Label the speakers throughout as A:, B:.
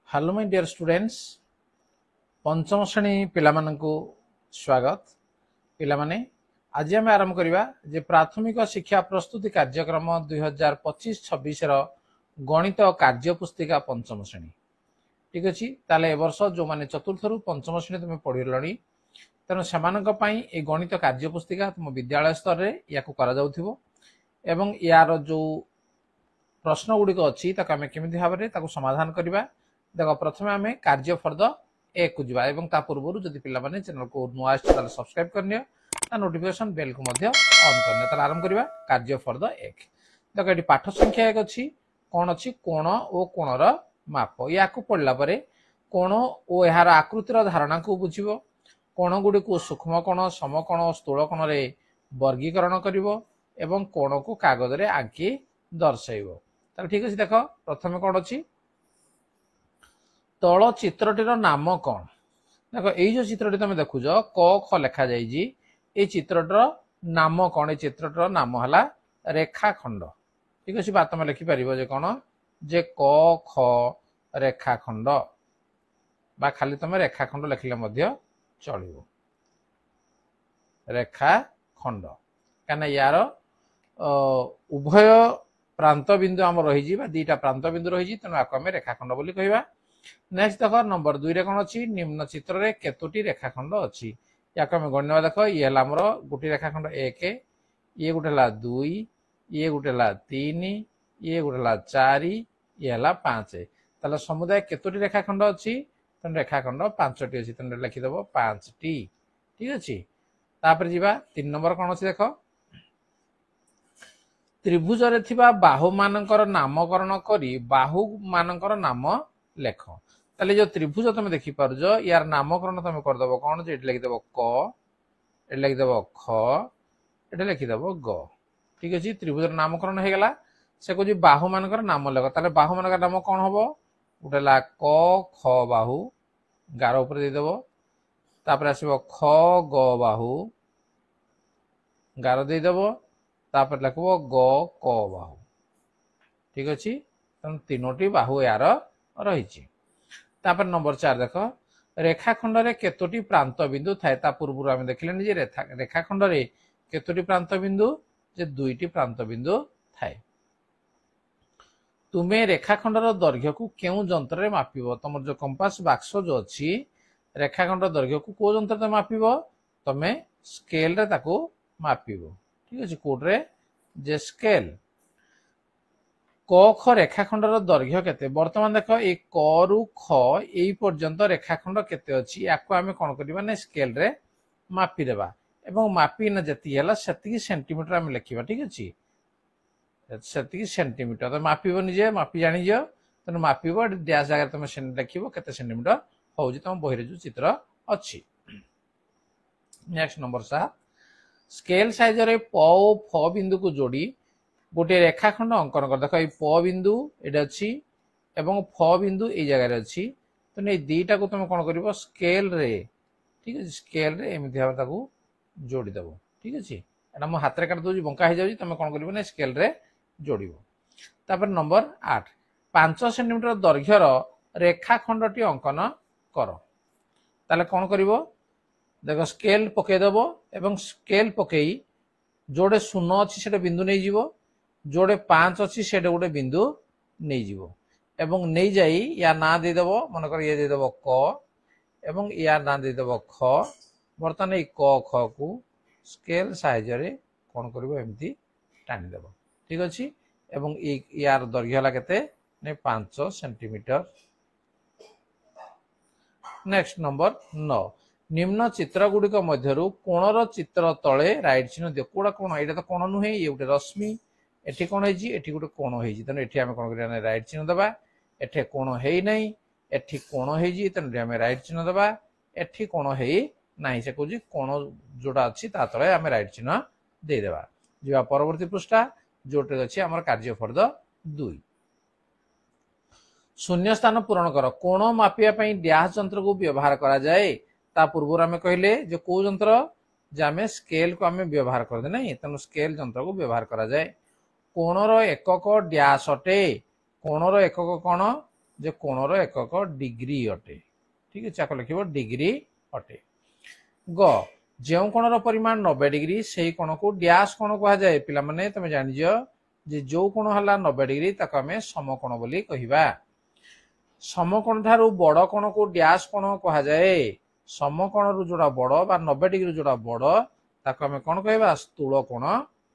A: Hello my dear students पंचम श्रेणी पिलामानंकु स्वागत पिलामाने आज आम आरंभ करवा जे प्राथमिक शिक्षा प्रस्तुति कार्यक्रम 2025-26 रो गणित कार्य पुस्तिका पंचम श्रेणी ठीक अच्छी ताले ए वर्ष जो माने चतुर्थ रु पंचम श्रेणी तुम पढ़िलणी तेणु सेमानक पई ए गणित कार्य पुस्तिका तुम विद्यालय स्तर रे याकु करा जाउथिबो एवं यार जो प्रश्न गुड़िक अच्छी आम केमी भाव में समाधान करवा देख प्रथम आम कार्य फर्द एक को जा ता पूर्व जदि पे चैनल को नुआ सब्सक्राइब करनी नोटिफिकेशन बेल को ऑन करनी आरंभ करवा कार्य फर्द एक देख ये पाठ संख्या एक अच्छी कौन अच्छी कोण और कोणर माप या पढ़ला कोण और यार आकृतिर धारणा को बुझ कोण गुड़ी को सूक्ष्म कोण समकोण और स्थूल कोण रे वर्गीकरण कर कोण को कागज रे आंकी दर्शाइब ठीक अच्छे देख प्रथम कौन अच्छी तल चित्रटीर नाम कौन देख ये जो चित्रटी तुम देखुच क ख लिखा जाए चित्रटर नाम कौन चित्रटर नाम है रेखाखंड ठीक अच्छे बात तुम लिखिपर जे कौन जे क ख रेखाखंड बा खाली तुम रेखाखंड लिखले चलो रेखाखंड कहीं यार उभय प्रांत बिंदु आम रही दीटा प्रांत बिंदु रही तेणु आपको आम रेखाखंड बोली कहवा नेक्स्ट देख नंबर 2 रे कौन अच्छी निम्न चित्र रे केतोटी रेखाखंड अच्छी या आम गण्य देख ये आमर गोटे रेखाखंड एक ये गोटे है 2 ये गोटे है 3 ये गोटे है 4 ये है 5 ताले समुदाय केतोटी रेखाखंड अच्छी तेणु रेखाखंड 5टी अच्छी तेणु लिखिदेव 5टी ठीक अच्छे तापर जीवा 3 नंबर कौन अच्छी देख त्रिभुज रे थिबा बाहु मानकर नामकरण करी बाहु मानकर नाम लेख ताले जो त्रिभुज तुम देखि पारुज यार नामकरण तुम करदेव कौन जे लिखिदेव क ये लिखिदेव ख ये लिखिदेव ग ठीक अच्छे त्रिभुज नामकरण हो गला से कह बाहु मानकर नाम लेख ताले बाहु मानकर नाम कौन हम गोटे ला क ख बाहु गार उपर देदेव तापर आसब ख ग बाहु गार देदेव तापर लिखब ग क बाहु ठीक अच्छे तेणु तीनोटी बाहु यार रही नंबर 4 देख रेखाखंड रे केतोटी प्रांत बिंदु थाए ता पूर्व आम देखिले जे रेखाखंड रे केतोटी प्रांत बिंदु जे 2टी प्रांत बिंदु थाए तुम्हें रेखाखंडर दैर्घ्य को क्यों जंत्र रे मापिबो तुम जो कंपास बाक्स जो अच्छी रेखाखंड दैर्घ्य को को जंत्र रे मापिबो तमे स्केल रे ताको मापिबो ठीक अच्छे कोड्रे जे स्केल क ख रेखाखंडर दैर्घ्य केते वर्तमान देख ए क रु ख एई पर्यंत रेखाखंड केते अछि याको आमे कोन करबा ने स्केल रे मापी देबा एवं मापी न जति हला सेति सेंटीमीटर आमे लिखिबा ठीक अछि सेति सेंटीमीटर तो मापीबो निजे मापी जानि जो तने मापीबो डैश जगह तुम लिखिबो केते सेंटीमीटर होउजी तुम बहिरे जो चित्र अछि नेक्स्ट नंबर 7 स्केल साइज रे प ओ फ बिंदु को जोड़ी गोटे रेखाखंड अंकन कर देख प बिंदु ये अच्छी एवं फ बिंदु ये जगह अच्छी तो ये दीटा को तुम कौन कर स्केल रे ठीक है स्केल रे एमती भाव जोड़ीदेव ठीक अच्छे एटा मो हाथ काट दूसरी बंका हो जाए तुम कौन कर स्केल रे जोड़ तापर नंबर 8 5 सेंटीमीटर दैर्घ्यर रेखाखंडटी अंकन कर ताले कौन कर देख स्केल पकईदेव एवं स्केल पकई जोड़े 0 अच्छी से बिंदु नहीं जीवो जोड़े 5 अच्छी से गोटे बिंदु नहीं जीवो एवं नहीं जाई या ना देदेव मनकर ये देदेव क एवं या ना देदेव ख बर्तमान ये क ख को स्केल साइज रे कौन करिवो एमती टानी देव ठीक अच्छे एवं यार दैर्घ्य हला केते ने 5 सेंटीमीटर नेक्स्ट नंबर 9 निम्न चित्र गुड़िक मध्यरु कोणर चित्र तले राइट चिन्ह दियो कोड़ा कोण एटा तो कोण नुहे ये गोटे रश्मि एठी कोण हेजी एठी गोटे कोण हेजी तने एठी हम कोण करिया राइट चिन्ह दबा एठी कोण हेई नै एठी कोण हेजी तने हम राइट चिन्ह दबा एठी कोण हेई नाही से कहूजी कोण जोटा अछि ता तले हम राइट चिन्ह दे देबा जिवा परवर्ती पृष्ठा जोटे अछि हमर कार्य फर्द 2 शून्य स्थान पूरण कर कोण मापिया पई डैश यंत्र को व्यवहार करा जाए ता पूर्व आम कहले जो को जंत्र जे आम स्केल को आम व्यवहार करदे नहीं तेणु स्केल जंत्र को व्यवहार करा जाए कोणर एकक डैश अटे कोणर एकक कौन जे कोणर एकक डिग्री अटे। ठीक है, आक लिख डिग्री अटे। ग जो कोणर परिमाण 90 डिग्री से कोण को डैश कोण कह जाए। पिला माने तुम जान जे जो कोण हला 90 डिग्री ताको आमे समकोण बोली कहिबा। समकोण ठारू बड़ कोण को डैश कोण कह जाए। समकोण रु जोड़ा बड़ बा 90 डिग्री जोड़ा बड़ ताको आमे कोण कहबा स्थूल कोण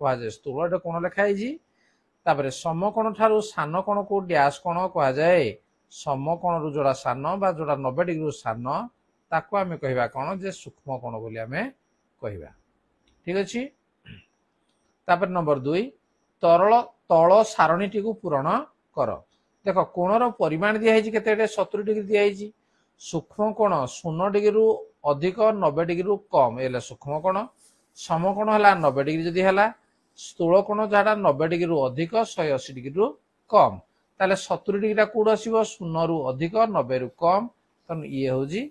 A: कह जाए। स्थूल एटा कोण लिखा है। तापरे समकोण ठारू सान कोण को डैश कोण कह जाए। समकोण रु जोड़ा सान बा जोड़ा 90 डिग्री रु सान ताको आमे कहिबा कोण जे सूक्ष्म कोण बोली आमे कहिबा। ठीक अछि। तापर नंबर 2 तरल तळ सारणीटी को पूरण कर। देखो कोणर परिमाण दिया है केते 70 डिग्री दिया है। सूक्ष्म कोण 0 डिग्री रु अधिक 90 डिग्री रु कम एले सूक्ष्म कोण। समकोण हला 90 डिग्री जदी हला। स्थूल कोण जाडा 90 डिग्री रु अधिक 180 डिग्री रु कम ताले 70 डिग्री कोड आसीबो 0 रु अधिक 90 रु कम तन ये होजी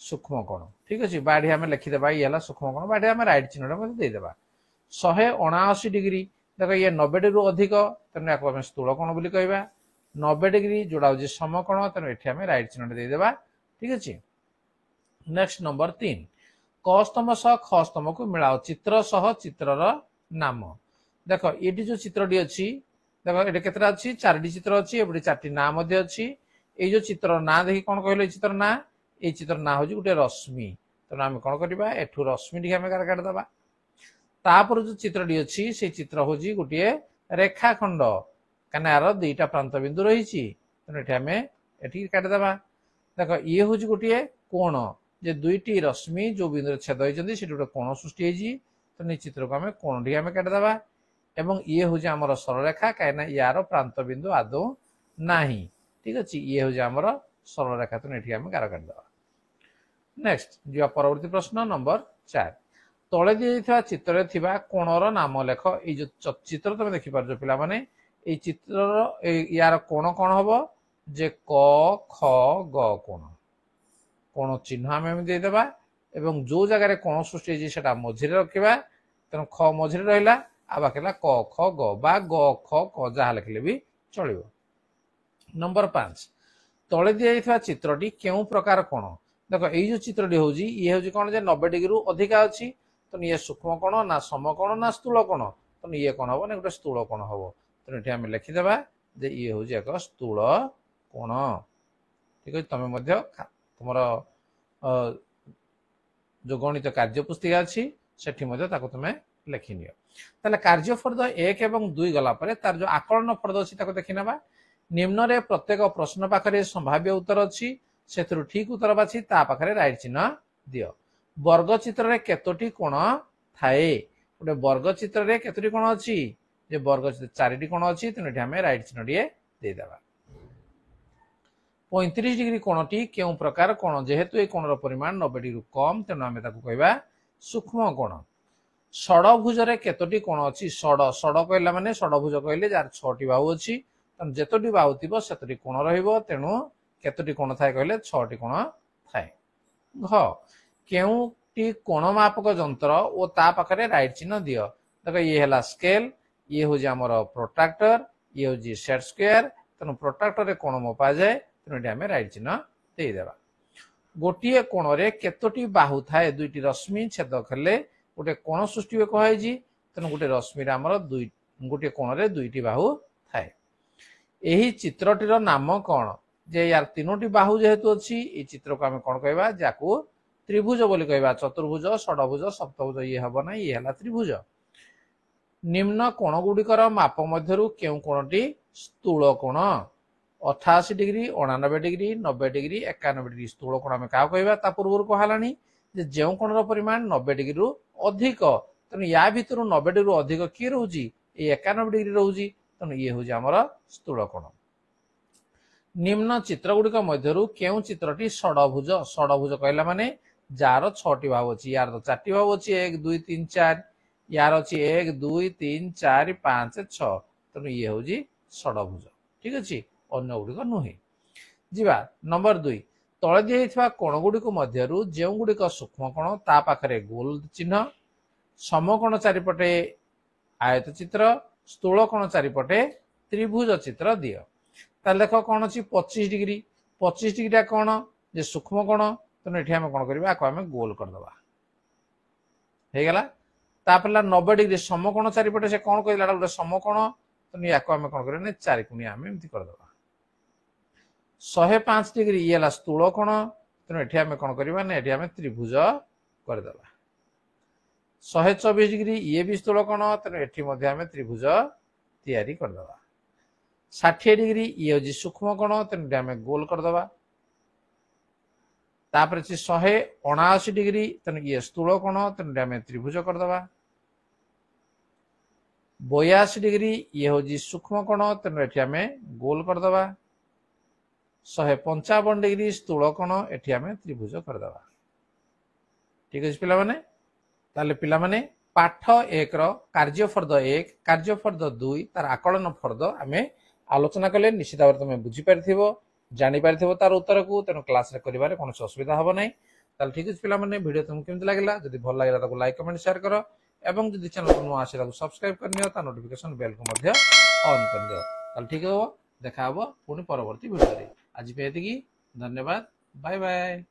A: सूक्ष्म कोण। ठीक अछि। बाडी हमें लिखि देबा ये हला सूक्ष्म कोण। बाडी हमें राइट चिन्हटा मते दे देबा। 179 डिग्री देखो ये 90 डिग्री रु अधिक तने याको हमें स्थूल कोण बोली कहबा। 90 डिग्री जोड़ा होजी समकोण तने एठी हमें राइट चिन्हटा दे देबा। ठीक अछि। नेक्स्ट नंबर 3 क स्तंभ सह ख स्तंभ को मिलाओ चित्र सह चित्रर नाम। देखो ये जो चित्रटी अच्छी देखो ये केतरा अच्छी 4टी चित्र अच्छी एपटे 4टी ना मध्ये अच्छी। ये जो चित्र ना देखि कोन कहले चित्र ना ये चित्र ना होजी गुटे रश्मि। तो आम कोन करबा एठु रश्मि टी हमें काट दबा। तापर जो चित्रटी अच्छी से चित्र होजी गुटे रेखाखंड काना यार दुईटा प्रांत बिंदु रही। तो एठी हमें एठी काट दबा। देखो ये होजी गुटे कोण जे दुईटी रश्मि जो बिंदु छेद होइचंदी सेठी गुटे कोण सृष्टि होइजी। तो नि चित्र को हमें कोण टी हमें काट दबा। एवं ये होजी हमर सरलरेखा काइना यार प्रांत बिंदु आदौ नाही। ठीक अछि। ये होजी हमर सरलरेखा तो एठी हमें गार काट दबा। नेक्स्ट जो परवर्ती प्रश्न नंबर 4 तळे दिथिबा चित्ରରେ थिबा कोणर नाम लेख। ए जो चित्र तुम देखि पारजो पिला माने ए चित्रर यार कोण कोण हबो जे क ख ग कोण। कोण चिन्ह हमें दे देबा एवं जो जगह रे कोण सृष्टि जे सेटा मझिरे रखिबा। तेन ख मझिरे रहिला आ बाकिला क ख ग बा ग ख क जहा लिखले भी चलिबो। नंबर 5 तळे दिथिबा चित्रटी केउ प्रकार कोण। देखो ये जो चित्रटी होजी ये होजी कोन जे 90 डिग्री रु अधिक अछि। तो ये सूक्ष्म कोण ना समकोण ना स्थूल कोण। तो ये कोण हबो ना गुटे स्थूल कोण हबो। तो एठी हम लिखि देबा जे ये होजी एक स्थूल कोण। ठीक अछि। तमे मध्ये तुमर जो गणित कार्य पुस्तिका अछि सेठी मध्ये ताको तमे लिखि नियो। ताले कार्य फर्द 1 एवं 2 गला परे तार जो आकलन फर्द अछि ताको देखि नेबा। निम्न रे प्रत्येक प्रश्न पाखरे संभाव्य उत्तर अछि सेथरु ठीक उत्तर बाछि ता पाखरे राइट चिन्ह दियो। वर्ग चित्र रे केतोटी कोण थाए। गोटे वर्ग चित्र रे केतोटी कोण अछि जे वर्ग चित्र 4टी कोण अछि तने एठी हमें राइट चिन्ह दिए दे देबा। 35 डिग्री कोणटी केउ प्रकार कोण जेहेतु ए कोणर परिमाण 90 डिग्री कम तेनु हमें ताको कहबा सूक्ष्म कोण। षडभुज रे केतोटी कोण अछि। षड कहला माने षडभुज कहले जार 6टी बाहु अछि। तन जेतोटी बाहु थिबो सेतोटी कोण रहइबो। तेनु केतोटी कोण थाए कहले 6टी कोण थाए। घ केउटी कोण मापक यंत्र ओ ता पाखरे राइट चिन्ह दियो। देखो ये हला स्केल ये होजी हमर प्रोट्रैक्टर ये होजी सेट स्क्वायर। तनु प्रोट्रैक्टर रे कोण मपा जाए तेनु एठी हमें राइट चिन्ह दे देबा। गोटिए कोण रे केतोटी बाहु थाए दुईटी रश्मि छेद कले गोटे कोण सृष्टि हो कहैजी। तेनु गोटे रश्मि रे हमर दुई गोटे कोण रे दुईटी बाहु थाए। एही चित्रटीर नाम कोण जे यार तीनोटी बाहु जेहेतु अछि ए चित्र को हमें कोण कहबा जाकू त्रिभुज बोली कहबा। चतुर्भुज षडभुज सप्तभुज ये हबो ना ये हला त्रिभुज। निम्न कोण गुडिकर माप मध्यरु केउ कोणटी स्थूल कोण। 88 डिग्री 89 डिग्री 90 डिग्री 91 डिग्री स्थूल कोण हमें का कहबा ता पूर्व को हलानी जे जेउ कोणर परिमाण 90 डिग्री रु अधिक। तनु या भितरु 90 डिग्री रु अधिक की रहउजी ए 91 डिग्री रहउजी। तनु ये होजी हमर स्थूल कोण। निम्न चित्र गुडिक मध्यरु केउ चित्रटी षडभुज। षडभुज कहला माने जार 6टी बाहु अछि। यार तो 4टी बाहु अछि 1 2 3 4 यार अछि 1 2 3 4 5 6। तनु ये होजी षडभुज। ठीक अछि। अन्य गुडिक नुहे जिबा। नंबर 2 तळे दिथिबा कोण गुडिक मध्यरु जेउ गुडिक सूक्ष्म कोण ता पाखरे गोल चिन्ह। समकोण चारिपटे आयत चित्र स्थूल कोण चारिपटे त्रिभुज चित्र दियो। ताले देखो कौन अच्छी 25 डिग्री 25 डिग्री कौन जे सूक्ष्म कोण तेणु ये आम कौन करवा आम गोल करदे तापर 90 डिग्री समकोण चारिपटे से कौन कहला गोटे समकोण तेणु या आम कौन कर चारिकोणी आम एमती करदे 105 डिग्री ये स्थूल कोण तेणु ये आम कौन करवा ना ये त्रिभुज करदे 124 डिग्री ये भी स्थूल कोण तेणु ये आम त्रिभुज तैयारी करदे 60 डिग्री ये हूँ सूक्ष्म कोण तेणु आम गोल करदे तापर 179 डिग्री तेणु ये स्थूल कोण तेणु आम त्रिभुज करदे 82 डिग्री ये हूँ सूक्ष्म कोण तेणु ये आम गोल करदे 155 डिग्री स्थूल कोण ये आम त्रिभुज करदे ठीक अच्छे पिला ताले पिला माने पाठ 1 रो कार्यफर्द 1 कार्यफर्द 2 तार आकलन फर्द आम आलोचना कले निश्चित भाव तुम बुझी पारिथिबो जानि पारिथिबो तार उत्तर को तेणु क्लास रे करिवारे कोनोसी असुविधा हबो नै ताले ठीक अछि पिला माने वीडियो तुमको केमति लागला जदि भल लागला ताको लाइक कमेंट शेयर करो एवं जदि चैनल को नुआ आसे ताको सब्सक्राइब करनियो ता नोटिफिकेशन बेल को मध्य ऑन कर दियो ताले ठीक हो देखा हबो पुनी परवर्ती वीडियो रे आज पे एतिकी धन्यवाद बाय बाय।